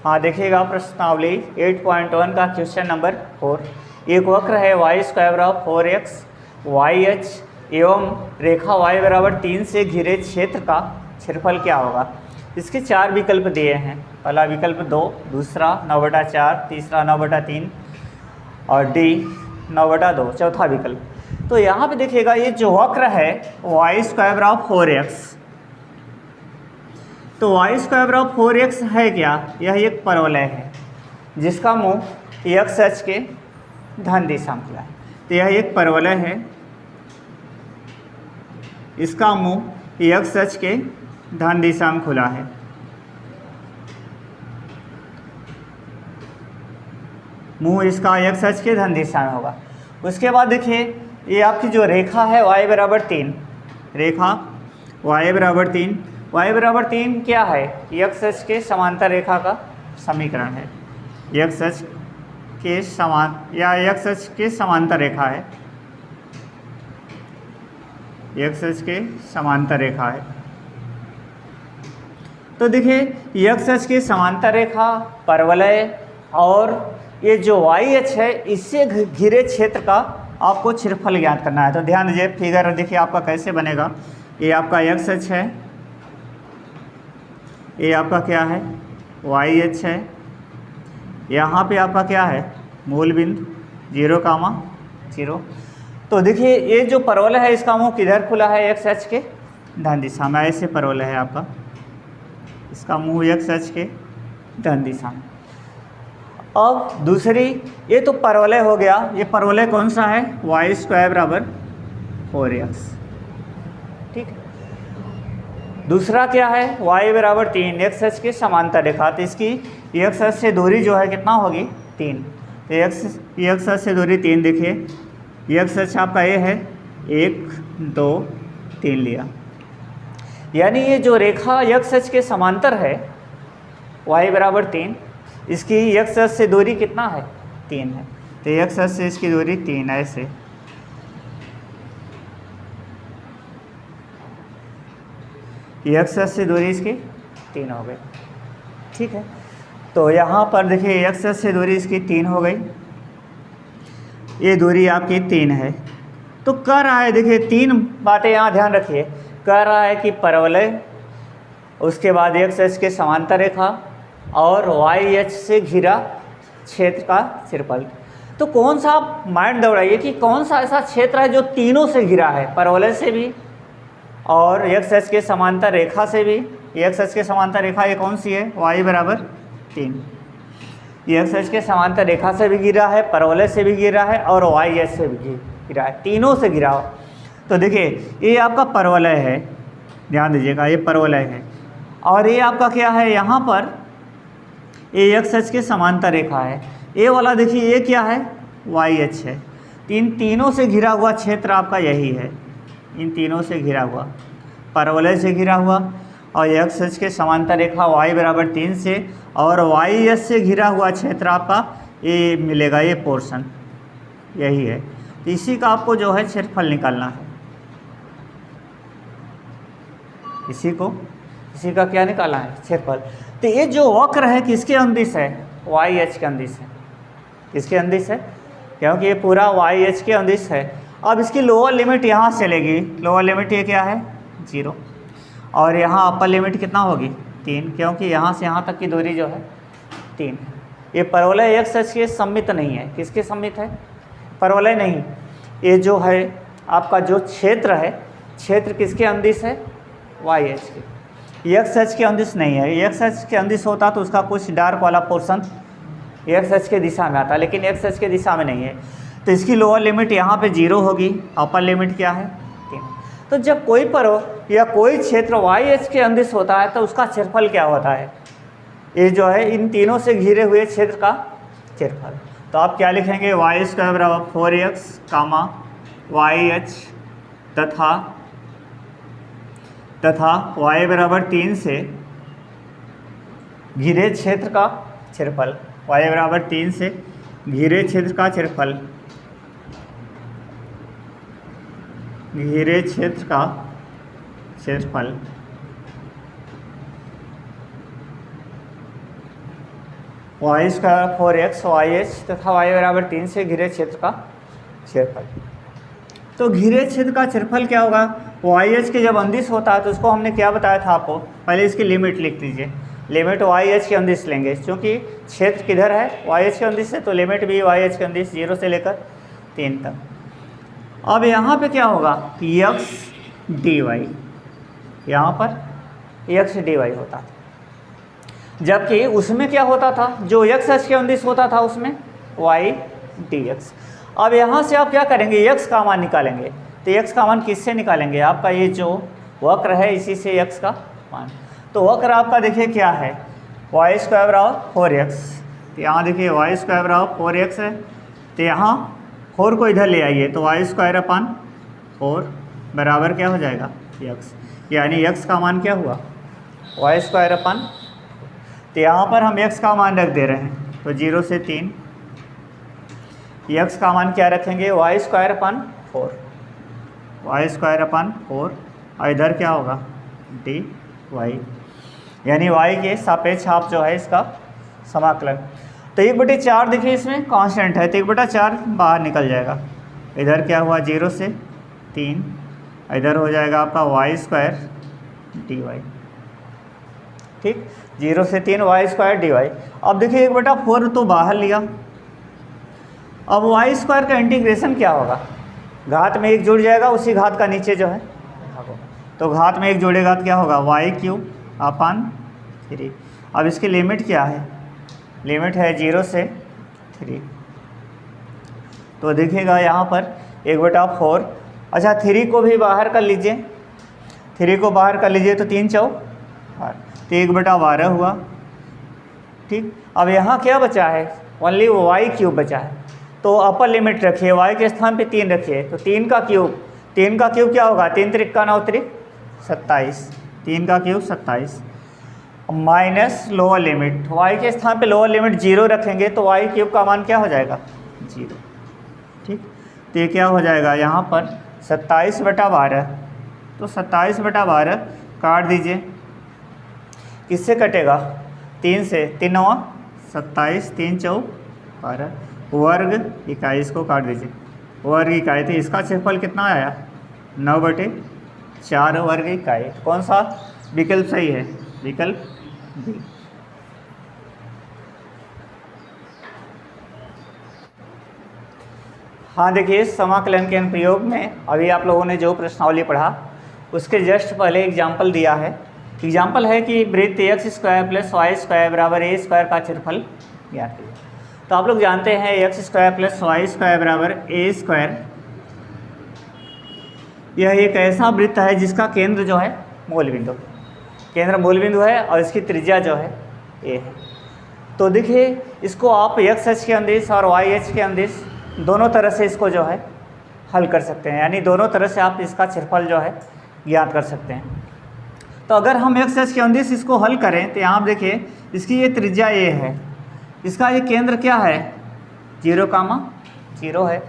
हाँ देखिएगा प्रश्नावली 8.1 का क्वेश्चन नंबर 4। एक वक्र है y square of 4x Y H एवं रेखा y बराबर 3 से घिरे क्षेत्र का क्षेत्रफल क्या होगा। इसके 4 विकल्प दिए हैं। पहला विकल्प 2, दूसरा 9/4, तीसरा 9/3 और डी 9/2 चौथा विकल्प। तो यहाँ पे देखिएगा ये जो वक्र है y स्क्वायर ऑफ 4x, तो y स्क्वायर ऑफ 4x है क्या, यह एक परवलय है जिसका मुंह x अक्ष के धन दिशा में खुला है। तो यह एक परवलय है, इसका मुंह x अक्ष के धन दिशा में खुला है। मुंह इसका x अक्ष के धन दिशा में होगा। उसके बाद देखिए ये आपकी जो रेखा है y बराबर 3, रेखा y बराबर 3, y बराबर 3 क्या है, x अक्ष के समांतर रेखा का समीकरण है। x अक्ष के समान या x अक्ष के समांतर रेखा है, x अक्ष के समांतर रेखा है। तो देखिए x अक्ष के समांतर रेखा परवलय और ये जो y अक्ष है इससे घिरे क्षेत्र का आपको क्षेत्रफल ज्ञात करना है। तो ध्यान दीजिए फिगर देखिए आपका कैसे बनेगा। ये आपका x अक्ष है, ये आपका क्या है y अक्ष है, यहाँ पे आपका क्या है मूल बिंदु 0, 0। तो देखिए ये जो परवलय है इसका मुंह किधर खुला है, x अक्ष के धन दिशा में। ऐसे परवलय है आपका, इसका मुंह x अक्ष के धन दिशा में। अब दूसरी, ये तो परवलय हो गया, ये परवलय कौन सा है, y स्क्वायर बराबर 4x, ठीक है। दूसरा क्या है y बराबर 3, x अक्ष के समांतर रेखा। तो इसकी x अक्ष से दूरी जो है कितना होगी 3। तो x अक्ष से दूरी 3, देखिए x अक्ष आपका ये है 1 2 3 लिया, यानी ये जो रेखा x अक्ष के समांतर है y बराबर 3, इसकी x अक्ष से दूरी कितना है 3 है। तो x अक्ष से इसकी दूरी 3 है, ऐसे x अक्ष से दूरी इसकी 3 हो गई, ठीक है। तो यहाँ पर देखिए x अक्ष से दूरी इसकी 3 हो गई, ये दूरी आपकी 3 है। तो कह रहा है, देखिए 3 बातें यहाँ ध्यान रखिए। कह रहा है कि परवलय, उसके बाद x अक्ष के समांतर रेखा और y अक्ष से घिरा क्षेत्र का क्षेत्रफल। तो कौन सा आप माइंड दौड़ाइए कि कौन सा ऐसा क्षेत्र है जो तीनों से घिरा है, परवलय से भी और x अक्ष के समांतर रेखा से भी। x अक्ष के समांतर रेखा ये कौन सी है, y बराबर 3। ये x अक्ष के समांतर रेखा से भी घिरा है, परवलय से भी घिरा है और y अक्ष से भी घिरा है, तीनों से घिरा हो। तो देखिए ये आपका परवलय है, ध्यान दीजिएगा ये परवलय है, और ये आपका क्या है, यहाँ पर ये x अक्ष के समांतर रेखा है। ये वाला देखिए ये क्या है, y अक्ष है। तीनों से घिरा हुआ क्षेत्र आपका यही है, इन तीनों से घिरा हुआ, परवलय से घिरा हुआ और x अक्ष के समांतर रेखा y बराबर 3 से और y अक्ष से घिरा हुआ क्षेत्र आपका ये मिलेगा, ये पोर्शन यही है। तो इसी का आपको जो है क्षेत्रफल निकालना है, इसी का क्या निकालना है, क्षेत्रफल। तो ये जो वक्र है किसके अंदिश है, y अक्ष के अंदिश है। किसके अंदिश है, क्योंकि ये पूरा y अक्ष के अंदिश है। अब इसकी लोअर लिमिट यहाँ से चलेगी, लोअर लिमिट ये क्या है 0, और यहाँ अपर लिमिट कितना होगी 3, क्योंकि यहाँ से यहाँ तक की दूरी जो है 3 है। ये परवलय x अक्ष के सममित नहीं है, किसके सममित है, परवलय नहीं। ये जो है आपका जो क्षेत्र है, क्षेत्र किसके अंदिश है, y अक्ष के, x अक्ष के अंदिश नहीं है। x अक्ष के अंदिश होता तो उसका कुछ डार्क वाला पोर्शन x अक्ष के दिशा में आता, लेकिन x अक्ष के दिशा में नहीं है। तो इसकी लोअर लिमिट यहाँ पे 0 होगी, अपर लिमिट क्या है 3। तो जब कोई पर्व या कोई क्षेत्र y अक्ष के अंदिश होता है तो उसका क्षेत्रफल क्या होता है, ये जो है इन तीनों से घिरे हुए क्षेत्र का क्षेत्रफल। तो आप क्या लिखेंगे, y स्क्वायर बराबर 4x कामा y अक्ष तथा y बराबर 3 से घिरे क्षेत्र का क्षेत्रफल, y बराबर 3 से घिरे क्षेत्र का क्षेत्रफल, घेरे क्षेत्र का क्षेत्रफल Y square 4x Y H तथा वाई बराबर 3 से घिरे क्षेत्र का क्षेत्रफल। तो घिरे क्षेत्र का क्षेत्रफल क्या होगा? वाई एच के जब अंदिश होता है तो उसको हमने क्या बताया था आपको, पहले इसकी लिमिट लिख दीजिए। लिमिट वाई एच के अंदिश लेंगे, क्योंकि क्षेत्र किधर है? वाई एच के अंदिश है, तो लिमिट भी वाई एच के अंदिश 0 से लेकर 3 तक। अब यहाँ पे क्या होगा? एक्स डी वाई, यहाँ पर एक्स डी वाई होता था, जबकि उसमें क्या होता था? जो एक्स एच के अंदिश होता था उसमें वाई डी एक्स। अब यहाँ से आप क्या करेंगे? एक्स का मान निकालेंगे। तो एक्स का मान किससे निकालेंगे? आपका ये जो वक्र है इसी से एक्स का मान। तो वक्र आपका देखिए क्या है? वाई स्क्वायर बराबर 4x। तो यहाँ देखिए वाई स्क्वायर बराबर 4x है, तो यहाँ 4 को इधर ले आइए, तो वाई स्क्वायर अपन 4 बराबर क्या हो जाएगा? x। यानी x का मान क्या हुआ? Y square upon. तो यहाँ पर हम x का मान रख दे रहे हैं, तो 0 से 3। x का मान क्या रखेंगे? Y square upon 4, Y square upon 4, और इधर क्या होगा? डी वाई, यानी y के सापेक्ष आप जो है इसका समाकलन। तो 1/4 देखिए इसमें कांस्टेंट है, तो 1/4 बाहर निकल जाएगा। इधर क्या हुआ? 0 से 3, इधर हो जाएगा आपका वाई स्क्वायर डी वाई। ठीक, 0 से 3 वाई स्क्वायर डी वाई। अब देखिए 1/4 तो बाहर लिया। अब वाई स्क्वायर का इंटीग्रेशन क्या होगा? घात में 1 जुड़ जाएगा, उसी घात का नीचे जो है, तो घात में 1 जोड़ेगा तो क्या होगा? Y cube upon 3। अब इसकी लिमिट क्या है? लिमिट है 0 से 3। तो देखिएगा यहाँ पर 1/4। अच्छा 3 को भी बाहर कर लीजिए, 3 को बाहर कर लीजिए, तो 3 चौक 12, तो 1/12 हुआ। ठीक, अब यहाँ क्या बचा है? ओनली वाई क्यूब बचा है। तो अपर लिमिट रखिए, वाई के स्थान पे 3 रखिए, तो 3 का क्यूब, 3 का क्यूब क्या होगा? 3 त्रिक का 9 त्रिक 27, 3 का cube 27 minus lower limit, y के स्थान पे लोअर लिमिट 0 रखेंगे, तो y क्यूब का मान क्या हो जाएगा? 0। ठीक, तो ये क्या हो जाएगा? यहाँ पर 27/12, तो 27/12 काट दीजिए, किससे कटेगा? 3 से, 3 9 27, 3 4 12, वर्ग इकाई इसको काट दीजिए, वर्ग इकाई। तो इसका क्षेत्रफल कितना आया? 9/4 वर्ग इकाई। कौन सा विकल्प सही है? विकल्प बी। हाँ देखिए, समाकलन के अनुप्रयोग में अभी आप लोगों ने जो प्रश्नावली पढ़ा उसके जस्ट पहले एग्जाम्पल दिया है। एग्जाम्पल है कि वृत्त X square plus Y square बराबर ए स्क्वायर का क्षेत्रफल ज्ञात कीजिए। तो आप लोग जानते हैं X square plus Y square बराबर ए स्क्वायर, यह एक ऐसा वृत्त है जिसका केंद्र जो है मूल बिंदु, केंद्र मूल बिंदु है और इसकी त्रिज्या जो है ए है। तो देखिए इसको आप एक्स एच के अंदिश और वाई एच के अंदिश दोनों तरह से इसको जो है हल कर सकते हैं, यानी दोनों तरह से आप इसका क्षेत्रफल जो है ज्ञात कर सकते हैं। तो अगर हम एक्स एच के अंदिश इसको हल करें तो यहाँ देखिए इसकी ये त्रिज्या ए है, इसका ये केंद्र क्या है? 0, है।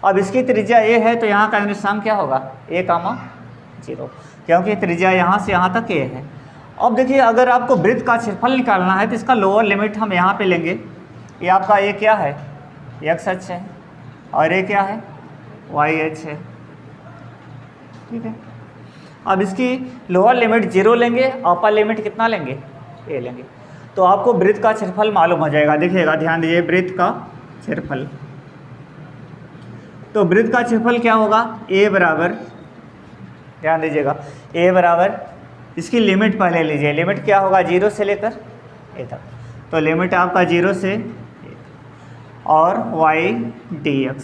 अब इसकी त्रिज्या ए है, तो यहाँ का निर्देशांक क्या होगा? a, 0, क्योंकि त्रिज्या यहाँ से यहाँ तक ए है। अब देखिए अगर आपको वृत्त का क्षेत्रफल निकालना है तो इसका लोअर लिमिट हम यहाँ पे लेंगे। ये आपका ए क्या है? एक्स एच है, और ए क्या है? वाई एच है। ठीक है, अब इसकी लोअर लिमिट 0 लेंगे, अपर लिमिट कितना लेंगे? ए लेंगे, तो आपको वृत्त का क्षेत्रफल मालूम हो जाएगा। देखिएगा, ध्यान दीजिए, वृत्त का क्षेत्रफल, तो वृत्त का क्षेत्रफल क्या होगा? ए बराबर, ध्यान दीजिएगा, ए बराबर इसकी लिमिट पहले लीजिए, लिमिट क्या होगा? 0 से लेकर ए तक, तो लिमिट आपका 0 से ए और y dx,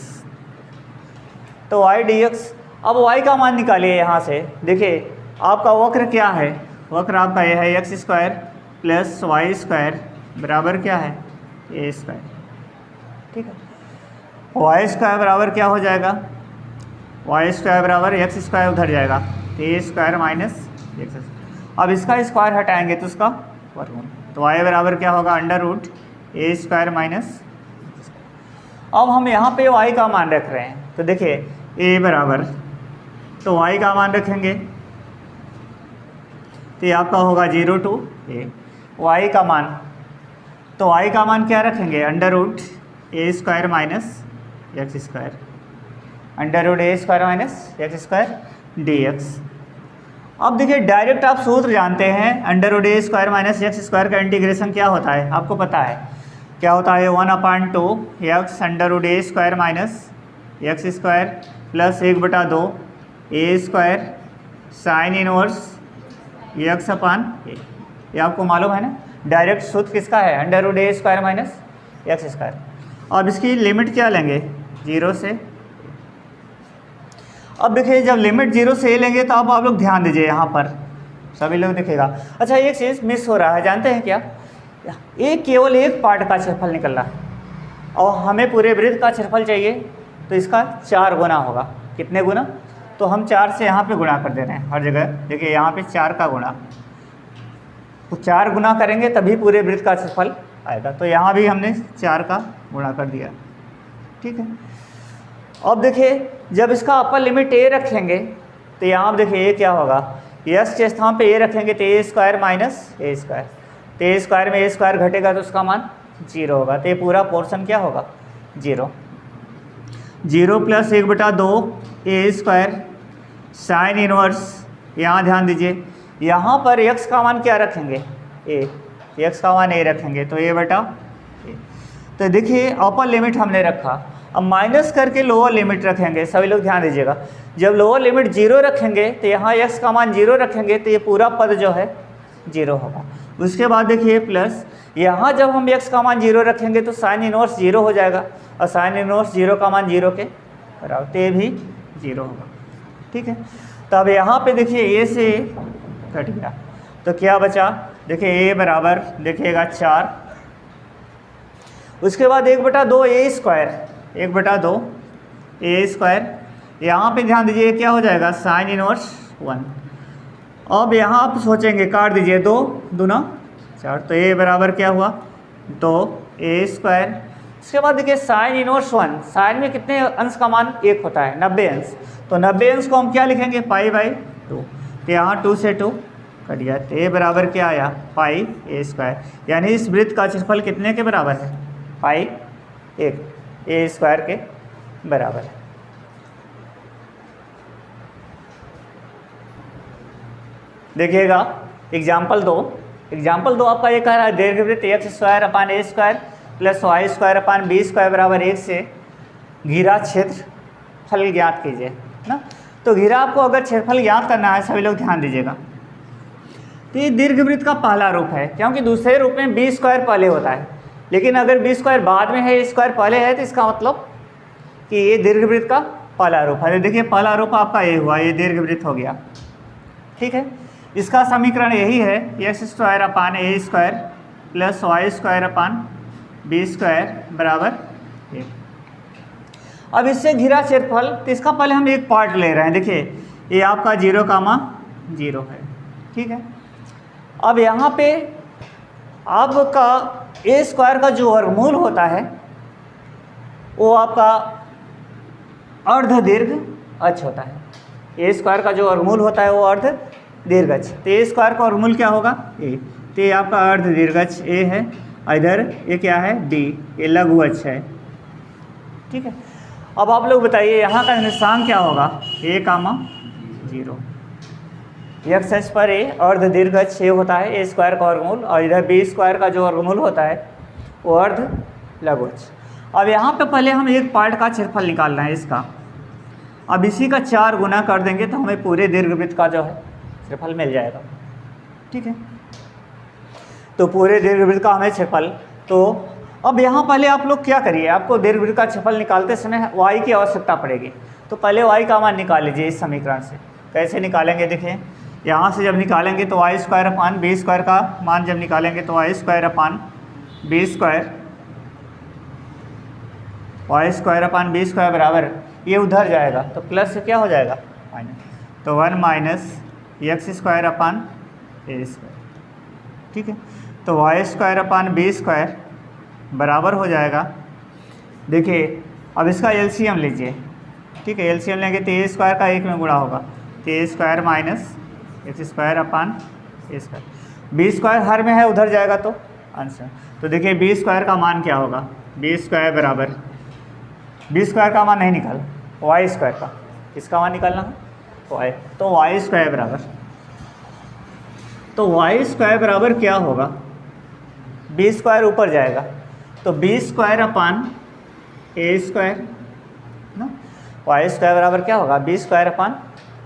तो y dx। अब y का मान निकालिए यहाँ से। देखिए आपका वक्र क्या है? वक्र आपका यह है X square plus Y square बराबर क्या है? A square. ठीक है, वाई स्क्वायर बराबर क्या हो जाएगा? वाई स्क्वायर बराबर एक्स स्क्वायर उधर जाएगा, तो ए स्क्वायर माइनस एक्स। अब इसका स्क्वायर हटाएंगे तो उसका वर्गमूल, तो y बराबर क्या होगा? √a square minus. अब हम यहाँ पे y का मान रख रहे हैं, तो देखिए a बराबर, तो y का मान रखेंगे तो ये आपका होगा 0 to a, y का मान, तो y का मान क्या रखेंगे, under root A square minus X square, under root A square minus X square D X. अब देखिए डायरेक्ट आप सूत्र जानते हैं, under root A square minus X square का इंटीग्रेशन क्या होता है, आपको पता है क्या होता है, 1/2 X under root A square minus X square plus 1/2 A square sine inverse X upon A. ये आपको मालूम है ना, डायरेक्ट सूत्र किसका है, under root A square minus X square. अब इसकी लिमिट क्या लेंगे, 0 से। अब देखिए जब लिमिट 0 से ए लेंगे तो अब आप लोग ध्यान दीजिए, यहाँ पर सभी लोग दिखेगा। अच्छा एक चीज़ मिस हो रहा है, जानते हैं क्या, ये केवल एक पार्ट का क्षेत्रफल निकल रहा है और हमें पूरे वृत्त का क्षेत्रफल चाहिए, तो इसका 4 गुना होगा। कितने गुना, तो हम 4 से यहाँ पे गुणा कर दे रहे हैं हर जगह। देखिए यहाँ पे 4 का गुणा, तो 4 गुना करेंगे तभी पूरे वृत्त का क्षेत्रफल आएगा। तो यहाँ भी हमने 4 का गुणा कर दिया, ठीक है। अब देखिए जब इसका अपर लिमिट ए रखेंगे तो यहाँ आप देखिए ए क्या होगा, यस के स्थान पे ए रखेंगे तो A square minus A square, तो ए स्क्वायर में ए स्क्वायर घटेगा तो उसका मान 0 होगा। तो ये पूरा पोर्शन क्या होगा, 0 plus 1/2 A square sine inverse. यहाँ ध्यान दीजिए, यहाँ पर x का मान क्या रखेंगे, a, x का मान a रखेंगे तो a/a। तो देखिए अपर लिमिट हमने रखा, अब माइनस करके लोअर लिमिट रखेंगे। सभी लोग ध्यान दीजिएगा, जब लोअर लिमिट 0 रखेंगे तो यहाँ x का मान 0 रखेंगे तो ये पूरा पद जो है 0 होगा। उसके बाद देखिए प्लस, यहाँ जब हम x का मान 0 रखेंगे तो साइन इनवर्स 0 हो जाएगा, और साइन इनवर्स 0 का मान 0 के बराबर, तो ये भी 0 होगा, ठीक है। तो अब यहाँ पे देखिए a से कट गया तो क्या बचा, देखिए a बराबर देखिएगा 4, उसके बाद 1/2 ए स्क्वायर, 1/2 ए स्क्वायर, यहाँ पे ध्यान दीजिए क्या हो जाएगा, साइन इनवर्स 1। अब यहाँ आप सोचेंगे काट दीजिए, 2 दूना 4, तो a बराबर क्या हुआ, 2 ए स्क्वायर। उसके बाद देखिए साइन इनवर्स 1, साइन में कितने अंश का मान 1 होता है, 90 अंश, तो 90 अंश को हम क्या लिखेंगे, π/2। तो यहाँ 2 से 2 कट गया, तो a बराबर क्या आया, πa²। यानी इस वृत्त का क्षेत्रफल कितने के बराबर है, πa² के बराबर है। देखिएगा एग्जाम्पल 2 आपका ये कह रहा है दीर्घवृत्त x² प्लस y² b² बराबर 1 से घिरा क्षेत्रफल ज्ञात कीजिए ना। तो घिरा आपको अगर क्षेत्रफल ज्ञात करना है, सभी लोग ध्यान दीजिएगा, तो ये दीर्घवृत्त का पहला रूप है, क्योंकि दूसरे रूप में b² पहले होता है, लेकिन अगर b² बाद में है, a² पहले है, तो इसका मतलब कि ये दीर्घवृत्त का पहला रूप है। देखिए पहला रूप आपका ये हुआ, ये दीर्घवृत्त हो गया, ठीक है। इसका समीकरण यही है, x² प्लस y² बराबर 1। अब इससे घिरा क्षेत्रफल, तो इसका पहले हम एक पार्ट ले रहे हैं। देखिए ये आपका 0, 0 है, ठीक है। अब यहाँ पे आपका a² का जो वर्गमूल होता है वो आपका अर्ध दीर्घ अक्ष होता है। a² का जो वर्गमूल होता है वो अर्ध दीर्घ अक्ष, तो a² का वर्गमूल क्या होगा, a, तो ये आपका अर्ध दीर्घ अक्ष a है, इधर ये क्या है, d, ये लघु अक्ष है, ठीक है। अब आप लोग बताइए यहाँ का निशान क्या होगा, a, 0। x अक्ष पर a अर्ध दीर्घ अक्ष a होता है, a² का वर्गमूल, और इधर b² का जो वर्गमूल होता है वो अर्ध लघु अक्ष। अब यहाँ पे पहले हम एक पार्ट का क्षेत्रफल निकालना है इसका, अब इसी का 4 गुना कर देंगे तो हमें पूरे दीर्घवृत्त का जो है क्षेत्रफल मिल जाएगा, ठीक है। तो पूरे दीर्घवृत्त का हमें क्षेत्रफल, तो अब यहाँ पहले आप लोग क्या करिए, आपको दीर्घवृत्त का क्षेत्रफल निकालते समय y की आवश्यकता पड़ेगी, तो पहले y का मान निकाल लीजिए इस समीकरण से। कैसे निकालेंगे, देखिए यहाँ से जब निकालेंगे तो y² b² का मान जब निकालेंगे तो y² b² बराबर, ये उधर जाएगा तो प्लस से क्या हो जाएगा, माइनस, तो 1 माइनस x² a², ठीक है। तो y² b² बराबर हो जाएगा, देखिए अब इसका एलसीएम लीजिए, ठीक है। एलसीएम लेंगे तो a² का 1 में गुणा होगा, तो a² minus x² a², b² हर में है उधर जाएगा तो आंसर। तो देखिए बी स्क्वायर का मान क्या होगा, बी स्क्वायर बराबर, बी स्क्वायर का मान नहीं निकाल, वाई स्क्वायर का, इसका मान निकालना है वाई, तो वाई स्क्वायर बराबर, तो वाई स्क्वायर बराबर क्या होगा, बी स्क्वायर ऊपर जाएगा तो B square upon A square ना, वाई स्क्वायर बराबर क्या होगा, B square upon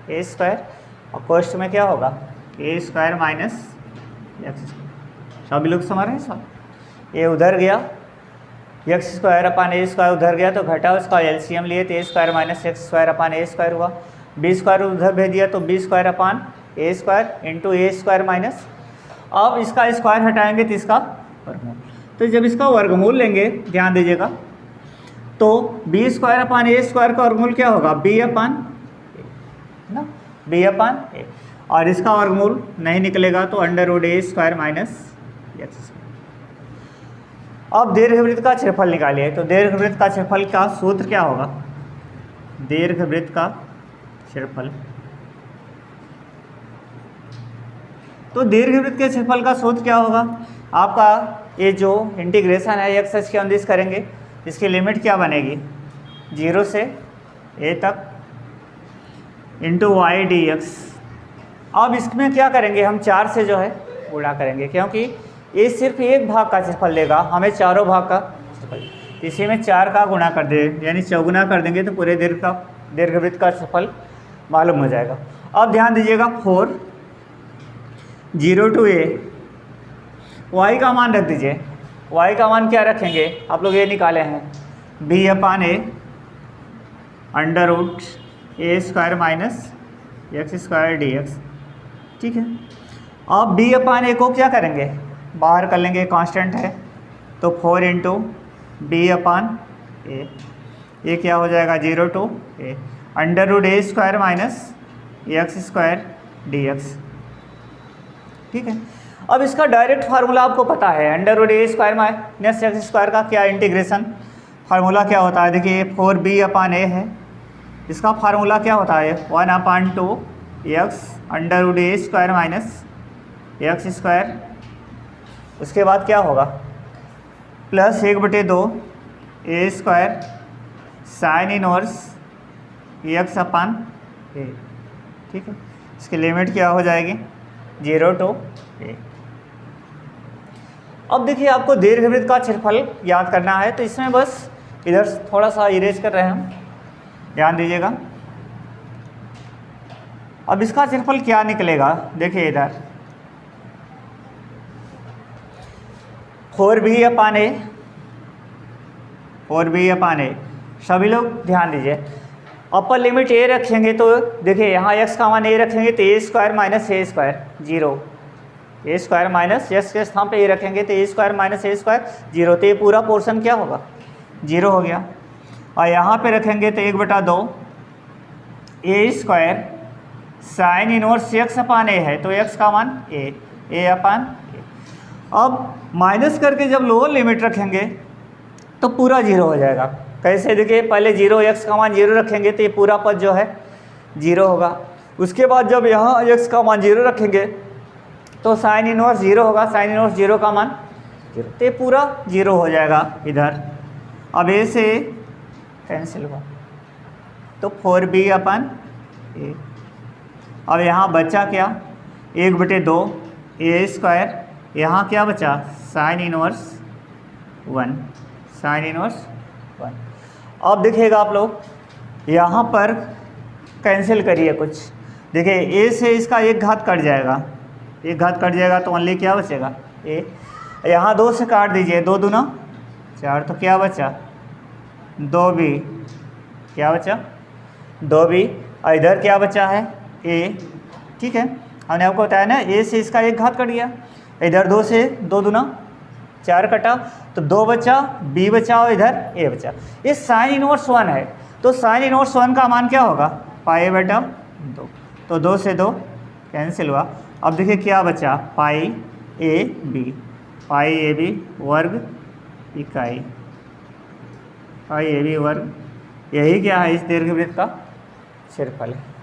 A square, और कोष्ठ में क्या होगा, A square minus X square. सभी लोग समझ रहे हैं सर, ए उधर गया, X square upon A square उधर गया तो घटा, उसका एलसीएम लिए तो A square minus X square upon A square हुआ, बी स्क्वायर उधर भेज दिया तो B square upon A square into A square minus, अब इसका स्क्वायर हटाएंगे तो इसका वर्गमूल, तो जब इसका वर्गमूल लेंगे ध्यान दीजिएगा तो B square upon A square का वर्गमूल क्या होगा, बी अपान ए ना, बी अपान ए, और इसका वर्गमूल नहीं निकलेगा तो under root A square minus X square. अब दीर्घवृत्त का क्षेत्रफल निकालिए, तो दीर्घवृत्त का क्षेत्रफल का सूत्र क्या होगा, दीर्घवृत्त का क्षेत्रफल, तो दीर्घवृत्त के क्षेत्रफल का सूत्र क्या होगा आपका, ये जो इंटीग्रेशन है एक्स एच के अंदिश करेंगे, इसकी लिमिट क्या बनेगी 0 से a तक इंटू वाई डी एक्स। अब इसमें क्या करेंगे हम 4 से जो है गुणा करेंगे, क्योंकि ये सिर्फ एक भाग का क्षेत्रफल देगा, हमें चारों भाग का क्षेत्रफल, इसी में 4 का गुणा कर दे यानी चौगुना कर देंगे तो पूरे दीर्घवृत्त का क्षेत्रफल मालूम हो जाएगा। अब ध्यान दीजिएगा 4 0 टू a, y का मान रख दीजिए, y का मान क्या रखेंगे आप लोग ये निकाले हैं, b upon A under root A square minus X square D X, ठीक है। अब b अपान ए को क्या करेंगे, बाहर कर लेंगे, कांस्टेंट है तो 4 इंटू बी अपान ए, ये क्या हो जाएगा 0 to a under root A square minus X square D X, ठीक है। अब इसका डायरेक्ट फार्मूला आपको पता है, under root A square minus X square का क्या इंटीग्रेशन फार्मूला क्या होता है, देखिए 4b अपान ए है, इसका फार्मूला क्या होता है 1 अपान 2 x under root A square minus X square, उसके बाद क्या होगा plus 1/2 A square sine inverse X upon ए, ठीक है। इसकी लिमिट क्या हो जाएगी 0 टू a। अब देखिए आपको दीर्घवृत्त का क्षेत्रफल याद करना है, तो इसमें बस इधर थोड़ा सा इरेज कर रहे हैं हम, ध्यान दीजिएगा। अब इसका क्षेत्रफल क्या निकलेगा, देखिए इधर 4b अपान ए, 4b अपान ए, सभी लोग ध्यान दीजिए, अपर लिमिट a रखेंगे तो देखिए यहाँ x का मान a रखेंगे तो a square minus A square 0, A square minus x के स्थान पे ए रखेंगे तो A square minus A square 0, तो ये पूरा पोर्शन क्या होगा 0 हो गया, और यहाँ पे रखेंगे तो 1/2 A square sine inverse X upon ए है तो एक्स का मान ए अपान ए। अब माइनस करके जब लोअर लिमिट रखेंगे तो पूरा 0 हो जाएगा, कैसे देखिए पहले 0 एक्स का मान 0 रखेंगे तो ये पूरा पद जो है 0 होगा, उसके बाद जब यहाँ एक्स का मान 0 रखेंगे तो साइन इनवर्स 0 होगा, साइन इनवर्स 0 का मान 0, तो ये पूरा 0 हो जाएगा इधर। अब ए से कैंसिल हुआ तो 4b अपन ए, अब यहाँ बचा क्या 1/2 ए स्क्वायर, यहाँ क्या बचा साइन इनवर्स 1, साइन इनवर्स 1। अब देखिएगा आप लोग यहाँ पर कैंसिल करिए कुछ, देखिए ए से इसका एक घात कट जाएगा, एक घात कट जाएगा तो ओनली क्या बचेगा ए, यहाँ 2 से काट दीजिए, 2 दूना 4 तो क्या बचा 2b, क्या बचा 2b, और इधर क्या बचा है a, ठीक है। हमने आपको बताया ना ए से इसका एक घात कट गया, इधर 2 से 2 दूना 4 कटा तो 2 बचा, b बचा और इधर a बचा। ये साइन इनवर्स 1 है तो साइन इनवर्स 1 का मान क्या होगा π/2, तो 2 से 2 कैंसिल हुआ। अब देखिए क्या बचा π/ab वर्ग इकाई, π/ab वर्ग, यही क्या है इस दीर्घवृत्त का क्षेत्रफल है।